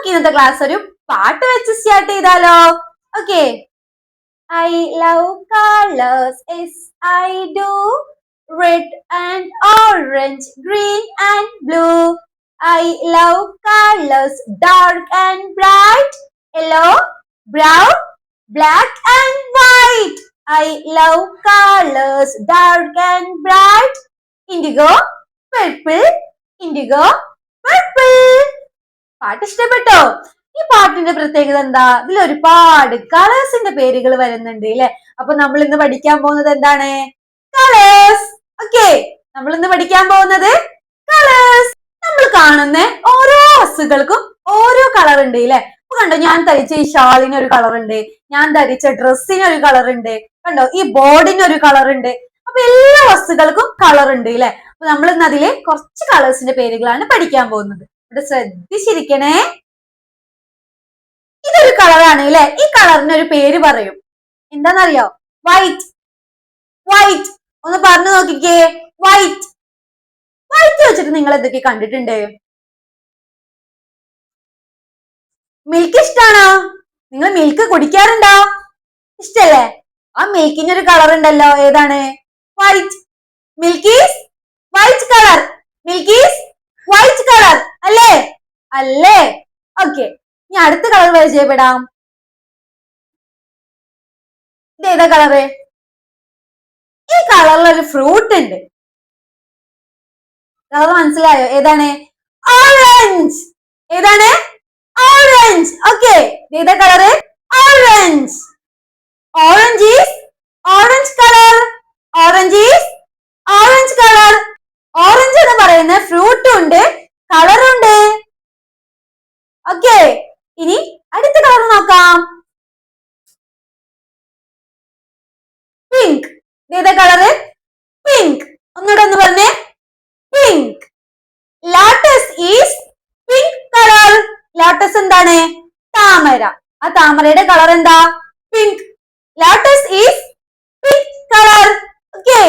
ഇന്നത്തെ ക്ലാസ് ഒരു പാട്ട് വെച്ച് സ്റ്റാർട്ട് ചെയ്താലോ? Okay. I love colors, yes I do. Red and orange, green and blue. I love colors, dark and bright. Yellow, brown, black and white. I love colors, dark and bright. Indigo, purple, indigo, purple. പാട്ട് ഇഷ്ടപ്പെട്ടോ? ഈ പാട്ടിന്റെ പ്രത്യേകത എന്താ? ഇതിൽ ഒരുപാട് കളേഴ്സിന്റെ പേരുകൾ വരുന്നുണ്ട് അല്ലെ? അപ്പൊ നമ്മൾ ഇന്ന് പഠിക്കാൻ പോകുന്നത് എന്താണ്? കളേഴ്സ്. ഓക്കെ, നമ്മൾ ഇന്ന് പഠിക്കാൻ പോകുന്നത് കളേഴ്സ്. നമ്മൾ കാണുന്ന ഓരോ വസ്തുക്കൾക്കും ഓരോ കളർ ഉണ്ട് അല്ലെ? അപ്പൊ കണ്ടോ, ഞാൻ ധരിച്ച ഈ ഷാളിന് ഒരു കളർ ഉണ്ട്, ഞാൻ ധരിച്ച ഡ്രസ്സിന് ഒരു കളർ ഉണ്ട്, കണ്ടോ ഈ ബോർഡിന് ഒരു കളർ ഉണ്ട്. അപ്പൊ എല്ലാ വസ്തുക്കൾക്കും കളർ ഉണ്ട് അല്ലെ? അപ്പൊ നമ്മൾ ഇന്ന് അതിലെ കുറച്ച് കളേഴ്സിന്റെ പേരുകളാണ് പഠിക്കാൻ പോകുന്നത്. ഇവിടെ ശ്രദ്ധിച്ചിരിക്കണേ. ഇതൊരു കളറാണ് അല്ലെ? ഈ കളറിന് ഒരു പേര് പറയും. എന്താന്നറിയോ? വൈറ്റ്. വൈറ്റ് ഒന്ന് പറഞ്ഞു നോക്കിക്കേ. വൈറ്റ്. വൈറ്റ് വെച്ചിട്ട് നിങ്ങൾ എന്തൊക്കെ കണ്ടിട്ടുണ്ട്? മിൽക്ക് ഇഷ്ടാണോ? നിങ്ങൾ മിൽക്ക് കുടിക്കാറുണ്ടോ? ഇഷ്ടല്ലേ? ആ മിൽക്കിന് ഒരു കളർ ഉണ്ടല്ലോ, ഏതാണ്? White. Milk is white colour. Milk is white colour അല്ലേ? അല്ലേ? ഓക്കെ, ഇനി അടുത്ത കളർ പരിചയപ്പെടാം. ഇത് ഏതാ കളറ്? ഈ കളറിൽ ഒരു ഫ്രൂട്ട് ഉണ്ട്. കളർ മനസ്സിലായോ? ഏതാണ്? ഓറഞ്ച്. ഏതാണ്? ഓറഞ്ച്. ഓക്കെ, ഏതാ colour? Orange. Orange is orange colour. Orange is orange colour. Orange എന്ന് പറയുന്ന ഫ്രൂട്ടും ഉണ്ട്, കളറുണ്ട്. ഓക്കെ, ഇനി അടുത്ത കളർ നോക്കാം. പിങ്ക്. ഏതാ കളറ്? പിങ്ക്. ഒന്നുകൂടെ ഒന്ന് പറഞ്ഞേ. Pink. Lotus is pink colour. Lotus എന്താണ്? താമര. ആ താമരയുടെ കളർ എന്താ? Pink. Lotus is pink colour. Okay,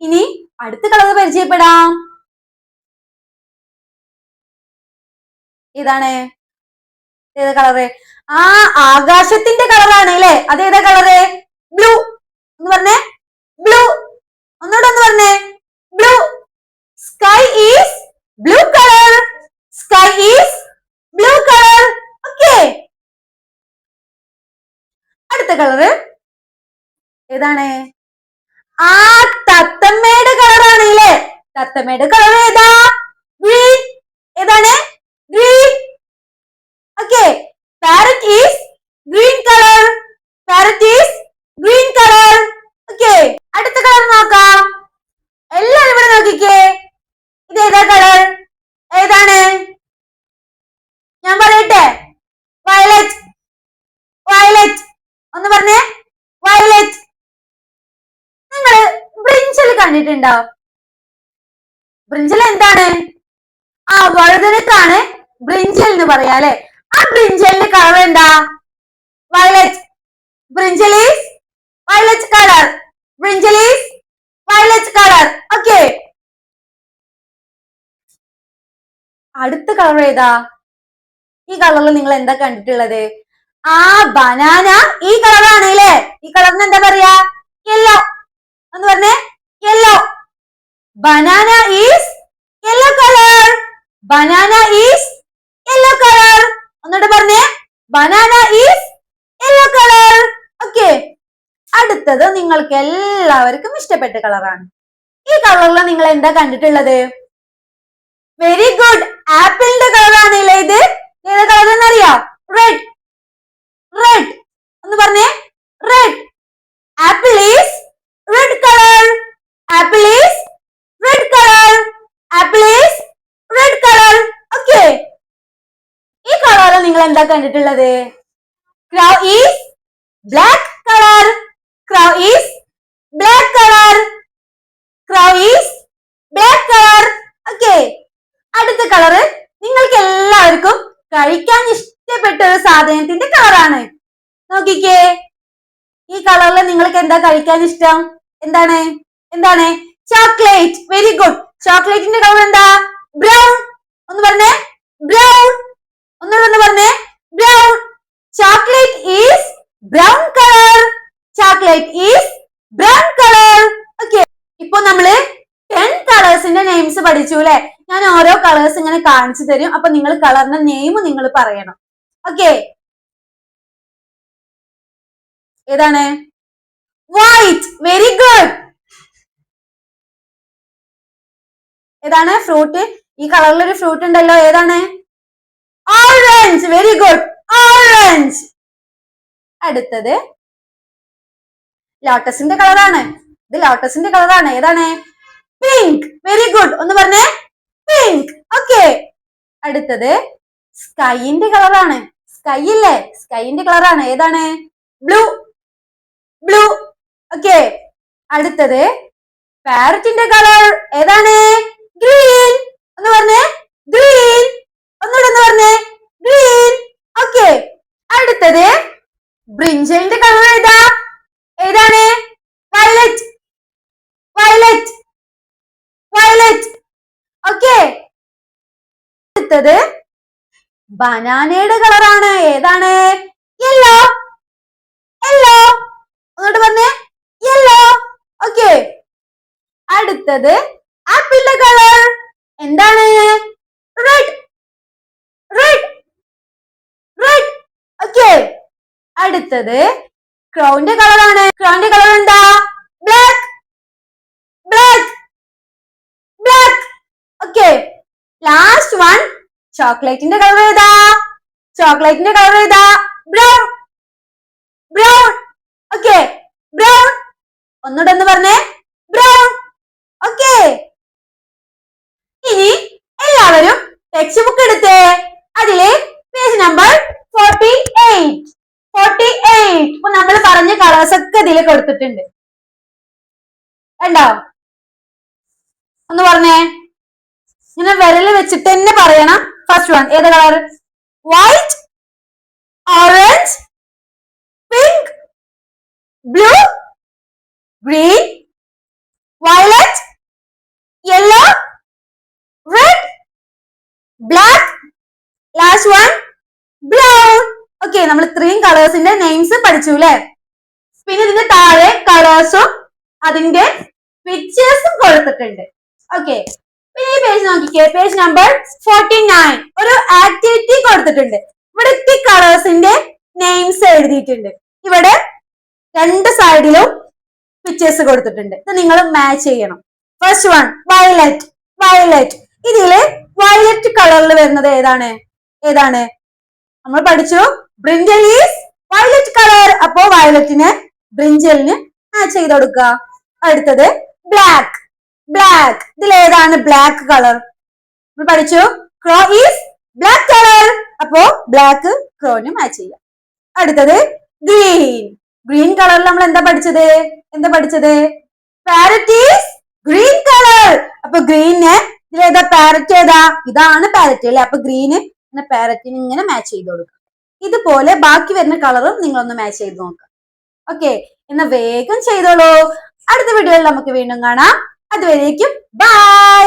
ഇനി അടുത്ത കളർ പരിചയപ്പെടാം. ഏതാണ്? ഏതാ കളറ്? ആ ആകാശത്തിന്റെ കളറാണ് അല്ലെ? അതേതാ കളറ്? ബ്ലൂ. ഒന്ന് പറഞ്ഞേ. ബ്ലൂ. ഒന്നുകൂടെ ഒന്ന് പറഞ്ഞേ. Blue. Sky is blue colour. Sky is blue colour. Okay, അടുത്ത കളറ് ഏതാണ്? ആ തത്തമ്മയുടെ കളറാണ് അല്ലേ? തത്തമ്മയുടെ കളർ ഏതാ? ഗ്രീൻ. ഏതാണ്? Green. Okay, parrot is green colour. Parrot is green colour. Okay, അടുത്ത കളർ നോക്കാം. എല്ലാരും ഇവിടെ നോക്കിക്കേ. ഇത് ഏതാ കളർ? ഏതാണ്? ഞാൻ പറയട്ടെ. വയലറ്റ്. വയലറ്റ്. ഒന്ന് പറഞ്ഞേ. വയലറ്റ്. നിങ്ങള് ബ്രിഞ്ചൽ കണ്ടിട്ടുണ്ടോ? ബ്രിഞ്ചൽ എന്താണ്? ആ വഴുതനക്കാണ് ബ്രിഞ്ചൽ എന്ന് പറയാ അല്ലെ? ആ ബ്രിഞ്ചലിന്റെ കളർ എന്താ? Violet. Brinjal is violet colour. Brinjal is violet colour. Okay, അടുത്ത കളർ ഏതാ? ഈ കളറിൽ നിങ്ങൾ എന്താ കണ്ടിട്ടുള്ളത്? ആ ബനാന ഈ കളറാണ് അല്ലേ? ഈ കളറിന് എന്താ പറയാ? യെല്ലോ. എന്ന് പറഞ്ഞേ. Yellow. Banana is yellow colour. Banana is yellow colour. ഒന്നുകൂടെ പറഞ്ഞേ. Banana is yellow colour. Okay, അടുത്തത് നിങ്ങൾക്ക് എല്ലാവർക്കും ഇഷ്ടപ്പെട്ട കളറാണ്. ഈ കളറിൽ നിങ്ങൾ എന്താ കണ്ടിട്ടുള്ളത്? വെരി ഗുഡ്, ആപ്പിളിന്റെ കളറാണ് അല്ലേ ഇത്? ഏതാ കളർ എന്നറിയോ? റെഡ്. റെഡ്. ഒന്ന് പറഞ്ഞേ. Red. Apple is red colour. Apple is red colour. Apple is red colour. Okay, ഈ കളറിൽ നിങ്ങൾ എന്താ കണ്ടിട്ടുള്ളത്? Crow is black colour. Crow is black colour. Crow is black colour. Okay, അടുത്ത കളറ് നിങ്ങൾക്ക് എല്ലാവർക്കും കഴിക്കാൻ ഇഷ്ടപ്പെട്ട ഒരു സാധനത്തിന്റെ കളറാണ്. നോക്കിക്കേ, ഈ കളറിൽ നിങ്ങൾക്ക് എന്താ കഴിക്കാൻ ഇഷ്ടം? എന്താണ്? എന്താണ്? ചോക്ലേറ്റ്. Very good. ചോക്ലേറ്റിന്റെ കളർ എന്താ? ബ്രൗൺ. ഒന്ന് പറഞ്ഞേ. ബ്രൗൺ. ഒന്നുകൂടെ ഒന്ന് പറഞ്ഞേ. പഠിച്ചു അല്ലെ. ഞാൻ ഓരോ കളേഴ്സ് ഇങ്ങനെ കാണിച്ചു തരും. അപ്പൊ നിങ്ങൾ കളറിന്റെ നെയിം നിങ്ങൾ പറയണം. ഓക്കെ, ഏതാണ്? വൈറ്റ്. Very good. ഏതാണ് ഫ്രൂട്ട്? ഈ കളറിൽ ഒരു ഫ്രൂട്ട് ഉണ്ടല്ലോ, ഏതാണ്? ഓറഞ്ച്. Very good, orange. അടുത്തത് ലോട്ടസിന്റെ കളറാണ്. ഇത് ലോട്ടസിന്റെ കളറാണ്. ഏതാണ്? പിങ്ക്. Very good. ഒന്ന് പറഞ്ഞേ, പിങ്ക്. ഓക്കെ. അടുത്തത് സ്കൈന്റെ കളറാണ്. സ്കൈ ഇല്ലേ, സ്കൈന്റെ കളറാണ്. ഏതാണ്? ബ്ലൂ. ബ്ലൂ. ഓക്കെ. അടുത്തത് പാരറ്റിന്റെ കളർ ഏതാണ്? ഗ്രീൻ. ഒന്ന് പറഞ്ഞേ, ഗ്രീൻ. ഒന്നുകൂടെ ഒന്ന് പറഞ്ഞേ, ഗ്രീൻ. ഓക്കെ. അടുത്തത് ബ്രിഞ്ചലിന്റെ കളർ ഏതാ? ഏതാണ്? വയലറ്റ്. വയലറ്റ്. വയലറ്റ്. ഓക്കെ. അടുത്തത് ബനാനയുടെ കളറാണ്. ഏതാണ്? യെല്ലോ. യെല്ലോ. ഒന്നുകൂടെ പറഞ്ഞേ, യെല്ലോ. ഓക്കെ. അടുത്തത് ആപ്പിളിന്റെ കളർ എന്താണ്? റെഡ്. റെഡ്. റെഡ്. ഓക്കെ. അടുത്തത് ക്രൗന്റെ കളറാണ്. ക്രൗന്റെ കളർ എന്താ? Black. Black. Black. Okay. Last one ചോക്ലേറ്റിന്റെ കളർ ഏതാ? ചോക്ലേറ്റിന്റെ കളർ ഏതാ? ബ്രൗൺ. ബ്രൗൺ. ഓക്കെ. ബ്രൗൺ. ഒന്നുകൂടെ ഒന്ന് പറഞ്ഞേ, ബ്രൗൺ. ഓക്കെ. ഇനി എല്ലാവരും ടെക്സ്റ്റ് ബുക്ക് എടുത്തേ. അതില് പേജ് നമ്പർ 48. 48. ഇപ്പൊ നമ്മൾ പറഞ്ഞ കളേഴ്സ് ഒക്കെ ഇതിൽ കൊടുത്തിട്ടുണ്ട്. കണ്ടോ? ഒന്ന് പറഞ്ഞേ, ഇങ്ങനെ വിരല് വെച്ചിട്ട് തന്നെ പറയണം. ഫസ്റ്റ് വൺ ഏത് colour? White, orange, pink, blue, green, violet, yellow, red, black, last one brown. Okay, നമ്മൾ ഇത്രയും കളേഴ്സിന്റെ നെയിംസ് പഠിച്ചു അല്ലെ. പിന്നെ ഇതിന്റെ താഴെ കളേഴ്സും അതിന്റെ പിക്ചേഴ്സും കൊടുത്തിട്ടുണ്ട്. ഓക്കെ, പിന്നെ ഈ പേജ് നോക്കിക്കേ, പേജ് നമ്പർ 49. ഒരു ആക്ടിവിറ്റി കൊടുത്തിട്ടുണ്ട്. ഇവിടുത്തെ കളേഴ്സിന്റെ നെയിംസ് എഴുതിയിട്ടുണ്ട്. ഇവിടെ രണ്ട് സൈഡിലും പിക്ചേഴ്സ് കൊടുത്തിട്ടുണ്ട്. ഇത് നിങ്ങൾ മാച്ച് ചെയ്യണം. First one violet. വയലറ്റ്. ഇതില് വയലറ്റ് കളറിൽ വരുന്നത് ഏതാണ്? ഏതാണ്? നമ്മൾ പഠിച്ചു ബ്രിഞ്ചൽ ഈസ് വയലറ്റ് കളർ. അപ്പോ വയലറ്റിന് ബ്രിഞ്ചലിന് മാച്ച് ചെയ്ത് കൊടുക്കുക. അടുത്തത് ബ്ലാക്ക്. ബ്ലാക്ക്. ഇതിൽ ഏതാണ് ബ്ലാക്ക് കളർ? നമ്മൾ പഠിച്ചു ക്രോ ഈസ് ബ്ലാക്ക് കളർ. അപ്പോ ബ്ലാക്ക് ക്രോന് മാച്ച് ചെയ്യാം. അടുത്തത് ഗ്രീൻ. ഗ്രീൻ കളറിൽ നമ്മൾ എന്താ പഠിച്ചത്? എന്താ പഠിച്ചത്? Parrot is green colour. അപ്പൊ ഗ്രീന് ഇതിലേതാ? പാരറ്റ് ഏതാ? ഇതാണ് പാരറ്റ് അല്ലെ. അപ്പൊ ഗ്രീന് പാരറ്റിന് ഇങ്ങനെ മാച്ച് ചെയ്ത് കൊടുക്കുക. ഇതുപോലെ ബാക്കി വരുന്ന കളറും നിങ്ങളൊന്ന് മാച്ച് ചെയ്ത് നോക്കാം. ഓക്കെ, എന്നാ വേഗം ചെയ്തോളൂ. അടുത്ത വീഡിയോയിൽ നമുക്ക് വീണ്ടും കാണാം. അതുവരേക്കും ബൈ.